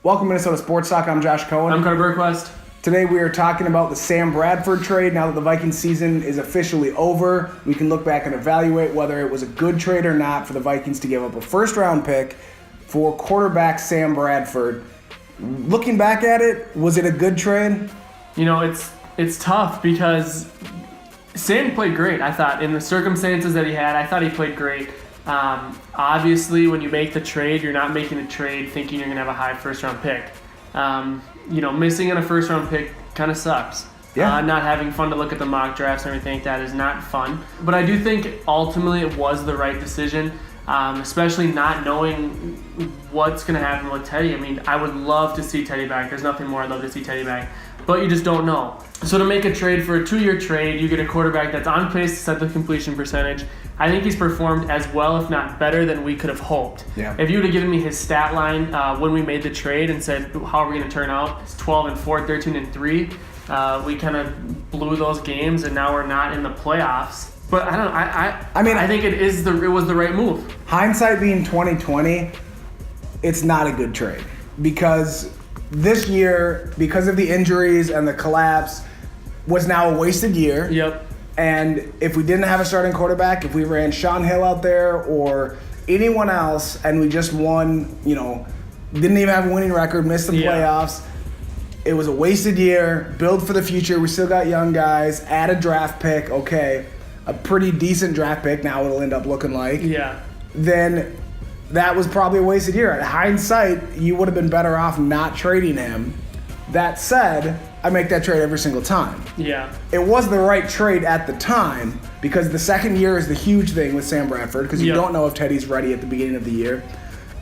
Welcome to Minnesota Sports Talk. I'm Josh Cohen. I'm Carter Burquest. Today we are talking about the Sam Bradford trade. Now that the Vikings season is officially over, we can look back and evaluate whether it was a good trade or not for the Vikings to give up a first-round pick for quarterback Sam Bradford. Looking back at it, was it a good trade? You know, it's tough because Sam played great, I thought. In the circumstances that he had, I thought he played great. Obviously, when you make the trade, you're not making a trade thinking you're going to have a high first-round pick. Missing on a first-round pick kind of sucks. Yeah. Not having fun to look at the mock drafts and everything like that is not fun. But I do think ultimately it was the right decision, especially not knowing what's going to happen with Teddy. I mean, I would love to see Teddy back. There's nothing more I'd love to see Teddy back. But you just don't know. So to make a trade for a 2-year trade, you get a quarterback that's on pace to set the completion percentage. I think he's performed as well, if not better, than we could have hoped. Yeah. If you would have given me his stat line when we made the trade and said, how are we going to turn out? It's 12-4, 13-3. We kind of blew those games, and now we're not in the playoffs. But I don't know. I think it was the right move. Hindsight being 2020, it's not a good trade because this year, because of the injuries and the collapse, was now a wasted year. Yep. And if we didn't have a starting quarterback, if we ran Sean Hill out there or anyone else and we just won, didn't even have a winning record, missed the playoffs, it was a wasted year. Build for the future. We still got young guys. Add a draft pick. Okay. A pretty decent draft pick. Now it'll end up looking like. Yeah. Then that was probably a wasted year. In hindsight, you would have been better off not trading him. That said, I make that trade every single time. Yeah. It was the right trade at the time because the second year is the huge thing with Sam Bradford because you don't know if Teddy's ready at the beginning of the year.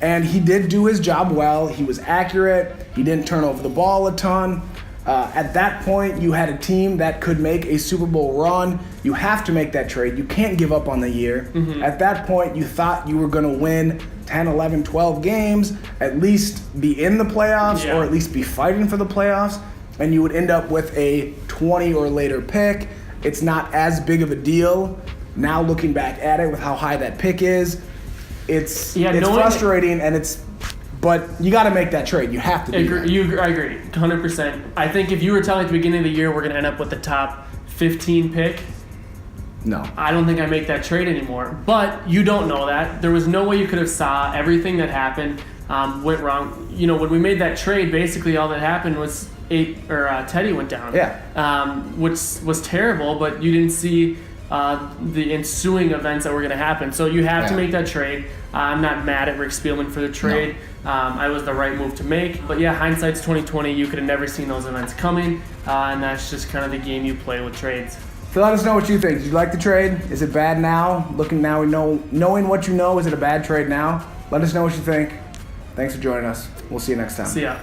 And he did do his job well. He was accurate. He didn't turn over the ball a ton. At that point, you had a team that could make a Super Bowl run. You have to make that trade. You can't give up on the year. Mm-hmm. At that point, you thought you were going to win 10, 11, 12 games, at least be in the playoffs or at least be fighting for the playoffs, and you would end up with a 20 or later pick. It's not as big of a deal. Now looking back at it with how high that pick is, it's frustrating, but you got to make that trade. You have to do that. I agree, 100%. I think if you were telling at the beginning of the year we're going to end up with the top 15 pick, no. I don't think I make that trade anymore. But you don't know that. There was no way you could have saw everything that happened went wrong. When we made that trade, basically all that happened was Teddy went down. Yeah. Which was terrible, but you didn't see the ensuing events that were going to happen. So you have to make that trade. I'm not mad at Rick Spielman for the trade. No. I was the right move to make. But hindsight's 2020. You could have never seen those events coming, and that's just kind of the game you play with trades. So let us know what you think. Did you like the trade? Is it bad now? Looking now, knowing what you know, is it a bad trade now? Let us know what you think. Thanks for joining us. We'll see you next time. See ya.